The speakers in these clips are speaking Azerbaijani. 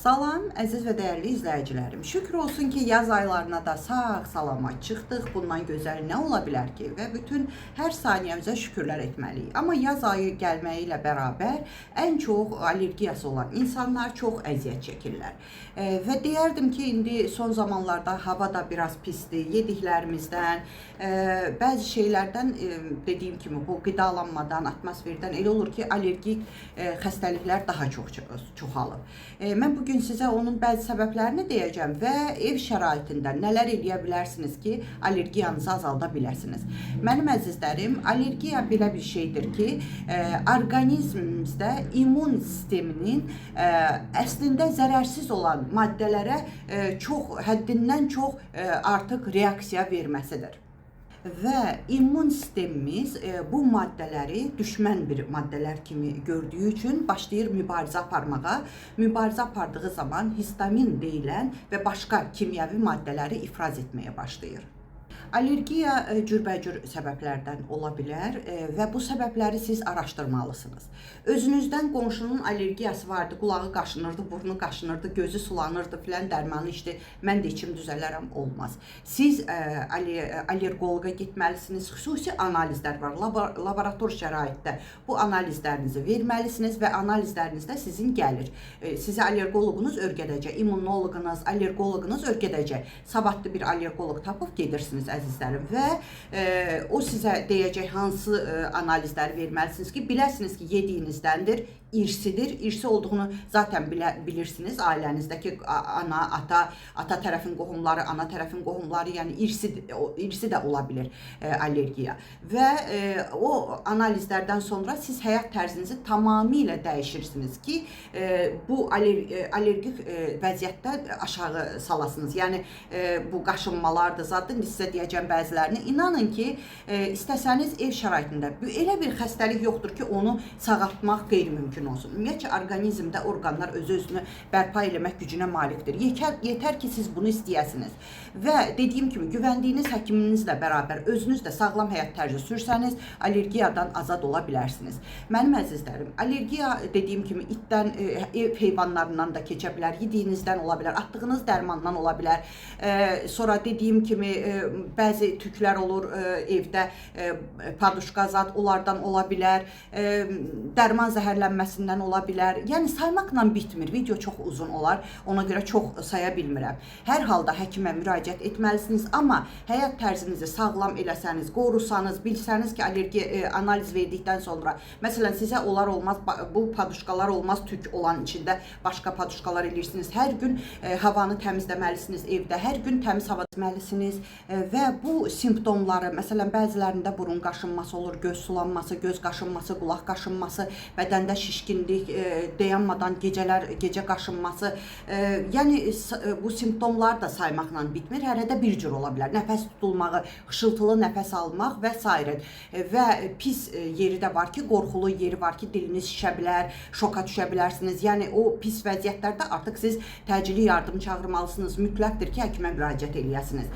Salam, əziz və dəyərli izləyicilərim. Şükür olsun ki, yaz aylarına da sağ-salamat çıxdıq. Bundan gözəl nə ola bilər ki? Və bütün hər saniyəmizə şükürlər etməliyik. Amma yaz ayı gəlməyi ilə bərabər ən çox allergiyası olan insanlar çox əziyyət çəkirlər. Və deyərdim ki, indi son zamanlarda hava da biraz pisdir. Yediklərimizdən, bəzi şeylərdən, dediyim kimi, bu qidalanmadan, atmosferdən elə olur ki, allergik xəstəliklər daha çox çoxalır. Mən bugün sizə onun bəzi səbəblərini deyəcəm və ev şəraitində nələr edə bilərsiniz ki, allergiyanızı azalda biləsiniz. Mənim əzizlərim, allergiya belə bir şeydir ki, orqanizmimizdə immun sisteminin əslində zərərsiz olan maddələrə həddindən çox artıq reaksiya verməsidir. Və immun sistemimiz bu maddələri düşmən bir maddələr kimi gördüyü üçün başlayır mübarizə aparmağa. Mübarizə apardığı zaman histamin deyilən və başqa kimyəvi maddələri ifraz etməyə başlayır. Allergiya cürbəcür səbəblərdən ola bilər və bu səbəbləri siz araşdırmalısınız. Özünüzdən qonşunun allergiyası vardı, qulağı qaşınırdı, burnu qaşınırdı, gözü sulanırdı filan, dərmanı içdi, mən də içim düzələrəm, olmaz. Siz allergoloqa getməlisiniz, xüsusi analizlər var, laborator şəraitdə bu analizlərinizi verməlisiniz və analizlərinizdə sizin gəlir. Sizə allergoloqunuz öyrədəcək, immunoloqunuz, allergoloqunuz öyrədəcək. Savadlı bir allergoloq tapıb gedirsiniz, əzizlərim, və o sizə deyəcək hansı analizləri verməlisiniz ki, biləsiniz ki, yediyinizdəndir, irsidir. İrsi olduğunu zaten bilirsiniz. Ailənizdəki ana, ata tərəfin qohumları, ana tərəfin qohumları, yəni irsi də ola bilir allergiya. Və o analizlərdən sonra siz həyat tərzinizi tamamilə dəyişirsiniz ki, bu allergik vəziyyətdə aşağı salasınız. Yəni bu qaşınmalardır, zaten sizə deyəcəm bəzilərini. İnanın ki, istəsəniz ev şəraitində elə bir xəstəlik yoxdur ki, onu sağaltmaq qeyri-mümkün olsun. Ümumiyyətcə, orqanizmdə orqanlar öz-özünü bərpa eləmək gücünə malikdir. Yetər ki, siz bunu istəyəsiniz. Və dediyim kimi, güvəndiyiniz həkiminizlə bərabər özünüz də sağlam həyat tərzi sürsəniz, allergiyadan azad ola bilərsiniz. Mənim əzizlərim, allergiya dediyim kimi itdən, ev heyvanlarından da keçə bilər, yediyinizdən ola bilər, atdığınız dərmandan ola bilər. Sonra dediyim kimi, bəzi tüklər olur evdə, paduşka zad, onlardan ola bilər, dərman zəhərlənməsindən ola bilər. Yəni saymaqla bitmir, video çox uzun olar, ona görə çox saya bilmirəm. Hər halda həkimə müraciət etməlisiniz, amma həyat tərzinizi sağlam eləsəniz, qorusanız, bilsəniz ki, allergiya analiz verdikdən sonra, məsələn, sizə olar olmaz, bu paduşkalar olmaz, tük olan içində başqa paduşkalar eləyirsiniz. Hər gün havanı təmizləməlisiniz evdə, hər gün təmiz hava etməlisiniz və bu simptomları, məsələn, bəzilərində burun qaşınması olur, göz sulanması, göz qaşınması, qulaq qaşınması, bədəndə şişkinlik, dayanmadan gecə qaşınması, yəni bu simptomlar da saymaqla bitmir, hərədə bir cür ola bilər. Nəfəs tutulmağı, xışıltılı nəfəs almaq və s. Və pis yeri də var ki, qorxulu yeri var ki, diliniz şişə bilər, şoka düşə bilərsiniz. Yəni o pis vəziyyətlərdə artıq siz təcili yardım çağırmalısınız. Mütləqdir ki, həkimə müraciət eləyəsiniz.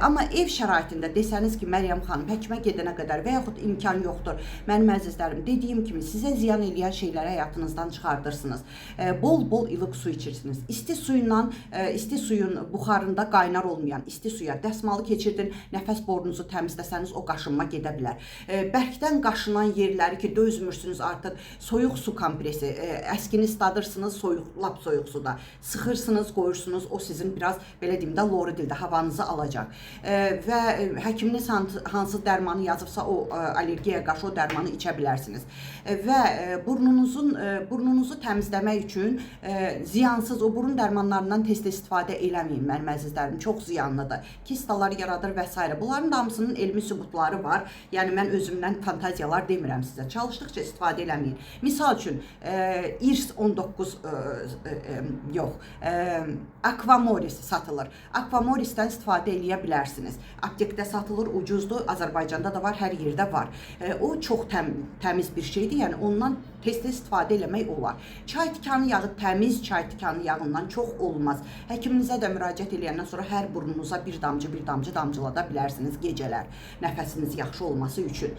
Amma ev şəraitində desəniz ki, Məryəm xanım, həkimə gedənə qədər və yaxud imkan yoxdur, mənim əzizlərim, dediyim kimi, sizə ziyan eləyən şeyləri həyatınızdan çıxardırsınız. Bol-bol ilıq su içirsiniz. İsti suyun buxarında qaynar olmayan isti suya dəsmalı keçirdin, nəfəs borunuzu təmizləsəniz o qaşınma gedə bilər. Bərkdən qaşınan yerləri ki, dözmürsünüz artıq, soyuq su kompresi, əskini isladırsınız lap soyuq suda, sıxırsınız, qoyursunuz, o sizin biraz, belə deyim də, loru dildə havanızı alacaq. Və həkiminiz hansı dərmanı yazıbsa, o allergiyaya qarşı o dərmanı içə bilərsiniz. Və burnunuzu təmizləmək üçün ziyansız o burun dərmanlarından tez-tez istifadə eləməyin, mənim əzizlərim, çox ziyanlıdır. Kistalar yaradır və s. Bunların da hamısının elmi sübutları var. Yəni, mən özümdən fantaziyalar demirəm sizə. Çalışdıqca istifadə eləməyin. Misal üçün, İRS 19, Aquamoris satılır. Aquamorisdən istifadə eləyə bilərsiniz. Aptekdə satılır, ucuzdur. Azərbaycanda da var, hər yerdə var. O çox təmiz bir şeydir. Yəni ondan tez-tez istifadə eləmək olar. Çay tikanı yağı təmiz çay tikanı yağından çox olmaz. Həkiminizə də müraciət edəndən sonra hər burnunuza bir damcı damcılada bilərsiniz gecələr, nəfəsiniz yaxşı olması üçün.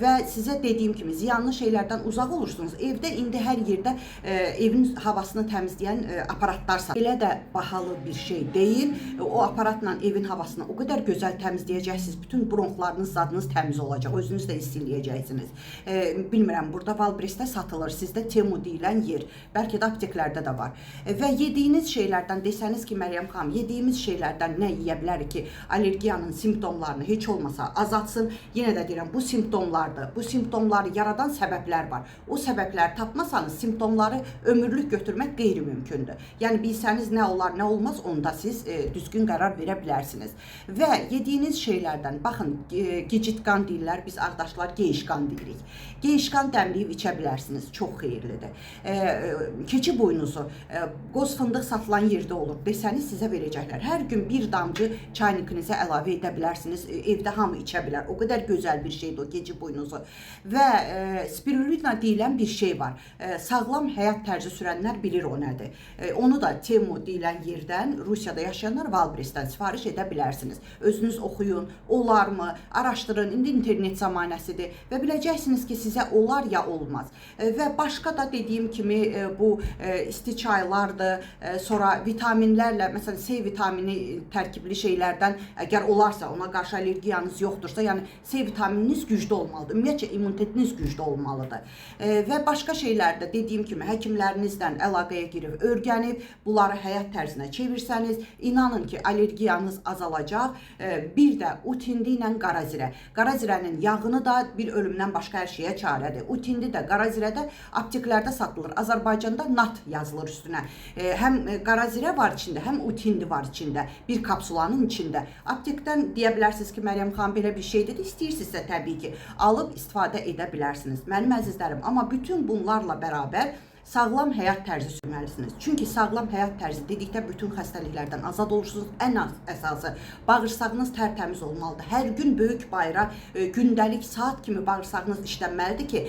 Və sizə dediyim kimi ziyanlı şeylərdən uzaq olursunuz. Evdə indi hər yerdə evin havasını təmizləyən aparatlar satılır. Elə də bahalı bir şey deyil. O aparatla evin havasını o qədər gözəl təmizləyəcəksiniz. Bütün bronxlarınız, zadınız təmiz olacaq. Özünüz də hiss eləyəcəksiniz. Bilmirəm, burada Valbrestdə satılır. Sizdə Temu deyilən yer. Bəlkə də apteklərdə də var. Və yediyiniz şeylərdən desəniz ki, Məryəm xanım, yediyimiz şeylərdən nə yeyə bilərik ki, allergiyanın simptomlarını heç olmasa azaltsın? Yenə də deyirəm, bu simptomlardır. Bu simptomları yaradan səbəblər var. O səbəbləri tapmasanız, simptomları ömürlük götürmək qeyri-mümkündür. Yəni bilsəniz nə olar, nə olmaz, onda siz düzgün qərar verə bilərsiniz. Və yediyiniz şeylərdən, baxın, gicitqan deyirlər, biz ağdaşlar geyişqan deyirik. Geyişqan dəmləyib içə bilərsiniz, çox xeyirlidir. Keçi boynuzu, qoz fındıq satılan yerdə olur desəniz sizə verəcəklər. Hər gün bir damcı çaynikinizə əlavə edə bilərsiniz, evdə hamı içə bilər. O qədər gözəl bir şeydir o keçi boynuzu. Və spirulina deyilən bir şey var. Sağlam həyat tərzi sürənlər bilir o nədir. Onu da Temu deyilən yerdən, Rusiyada yaşayanlar Valbrestdən sifariş edə bilərsiniz. Özünüz oxuyun, olarmı, araşdırın, indi internet zamanəsidir və biləcəksiniz ki, sizə olar ya olmaz. Və başqa da dediyim kimi bu isti çaylardır, sonra vitaminlərlə, məsələn C vitamini tərkibli şeylərdən əgər olarsa, ona qarşı allergiyanız yoxdursa, yəni C vitamininiz güclü olmalıdır. Ümumiyyətcə immunitetiniz güclü olmalıdır. Və başqa şeylərdə dediyim kimi həkimlərinizdən əlaqəyə girib, öyrənib, bunları həyat tərzinə çevirsəniz, inanın ki, allergiyanız azalacaq. Bir də utindi ilə qarazirə. Qarazirənin yağını da bir ölümdən başqa hər şeyə çarədir. Utindi də, qarazirə də apteklərdə satılır. Azərbaycanda nat yazılır üstünə. Həm qarazirə var içində, həm utindi var içində. Bir kapsulanın içində. Aptekdən deyə bilərsiniz ki, Məryəm xanım belə bir şey dedi. İstəyirsinizsə təbii ki, alıb istifadə edə bilərsiniz. Mənim əzizlərim, amma bütün bunlarla bərabər sağlam həyat tərzi sürməlisiniz. Çünki sağlam həyat tərzi dedikdə bütün xəstəliklərdən azad olursunuz. Ən əsası bağırsağınız tərtəmiz olmalıdır. Hər gün böyük bayra gündəlik saat kimi bağırsağınız işlənməlidir ki,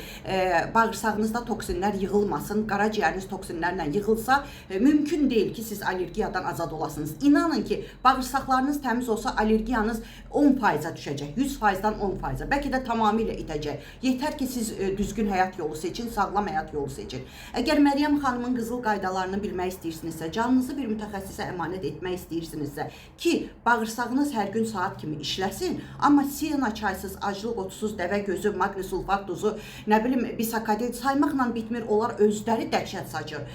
bağırsağınızda toksinlər yığılmasın. Qaraciyəriniz toksinlərlə yığılsa, mümkün deyil ki, siz allergiyadan azad olasınız. İnanın ki, bağırsaqlarınız təmiz olsa allergiyanız 10%-a düşəcək. 100%-dan 10%-a. Bəlkə də tamamilə itəcək. Yetər ki, siz düzgün həyat yolu seçin, sağlam həyat yolu seçin. Əgər Məryəm xanımın qızıl qaydalarını bilmək istəyirsinizsə, canınızı bir mütəxəssisə əmanət etmək istəyirsinizsə ki, bağırsağınız hər gün saat kimi işləsin, amma siyana çaysız, aclıq otusuz, dəvə gözü, maqni sulfat duzu, nə bilim, bisakadil saymaqla bitmir, onlar özləri dəhşət saçır.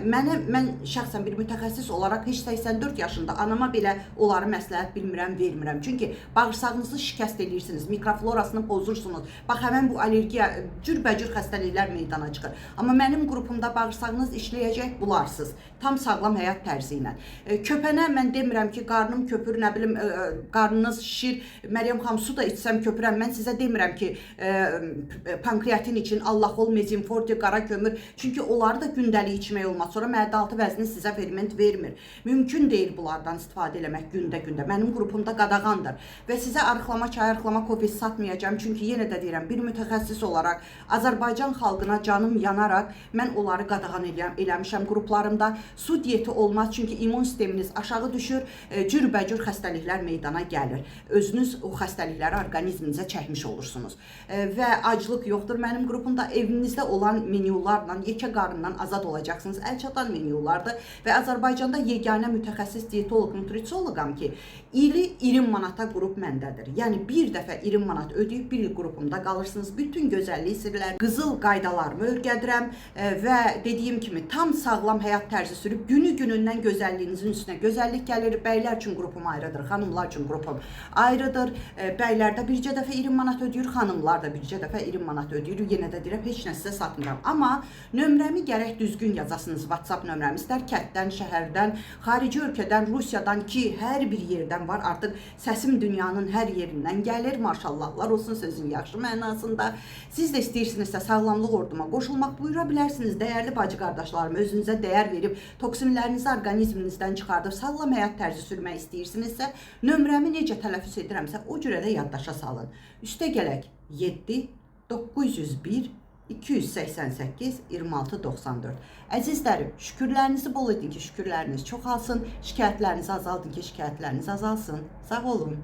Mən şəxsən bir mütəxəssis olaraq heç 84 yaşında anama belə onları məsləhət bilmirəm, vermirəm. Çünki bağırsağınızı şikəst edirsiniz, mikroflorasını pozursunuz. Bax, həmən bu allergiya cürbəcür xəstəliklər meydana çıxır. Amma mənim qrupumda bağırsağınız işləyəcək, bularsınız. Tam sağlam həyat tərzi ilə. Köpənə mən demirəm ki, qarnım köpür, nə bilim, qarnınız şişir, Məryəm xanım su da içsəm köpürəm. Mən sizə demirəm ki, pankreatin için Allah ol, mezinforti, qara kömür. Çünki onları da gündəlik içmək olmaz. Sonra mədə-altı vəzni sizə ferment vermir. Mümkün deyil bunlardan istifadə eləmək gündə-gündə. Mənim qrupumda qadağandır. Və sizə arıqlama çay, arıqlama kofesi satmayacağım. Çünki yenə də deyirəm, bir mütəxəssis olaraq Azərbaycan xalqına canım yanaraq mən onları qadağan eləmişəm qruplarımda. Su diyeti olmaz, çünki immun sisteminiz aşağı düşür, cürbəcür xəstəliklər meydana gəlir. Özünüz o xəstəlikləri orqanizminizə çəkmiş olursunuz. Və aclıq yoxdur mənim qrupumda. Evinizdə olan menyularla, yekə qarından azad olacaqsınız. Əlçatan menyulardır və Azərbaycanda yeganə mütəxəssis diyetoloq, nutrisioloqam ki, ili 20 manata qrup məndədir. Yəni bir dəfə 20 manat ödəyib bir il qrupumda qalırsınız. Bütün gözəllik sirlər, qızıl qaydalarımı öyrədirəm və dediyim kimi tam sağlam həyat tərzi sürüb günü-günündən gözəlliyinizin üstünə gözəllik gəlir. Bəylər üçün qrupum ayrıdır, xanımlar üçün qrupum ayrıdır. Bəylərdə bircə dəfə 20 manat ödəyir, xanımlar da bircə dəfə 20 manat ödəyir. Yenə də deyirəm, heç nə sizə satmıram. Amma nömrəmi gərək düzgün yazasınız. WhatsApp nömrəmi istər kətdən, şəhərdən, xarici ölkədən, Rusiyadan ki, hər bir yerdən var. Artıq səsim dünyanın hər yerindən gəlir. Maşallahlar olsun sözün yaxşı mənasında. Siz də istəyirsinizsə sağlamlıq orduma qoşulmaq buyura bilərsiniz. istərsiniz, dəyərli bacı qardaşlarım, özünüzə dəyər verib toksinlərinizi orqanizminizdən çıxardıb sağlam həyat tərzi sürmək istəyirsinizsə, nömrəmi necə tələffüz edirəmsə, o cürə də yaddaşa salın. Üstə gələk 7 901 288 26 94. Əzizlərim, şükürlərinizi bol edin ki, şükürləriniz çoxalsın, şikayətlərinizi azaldın ki, şikayətləriniz azalsın. Sağ olun.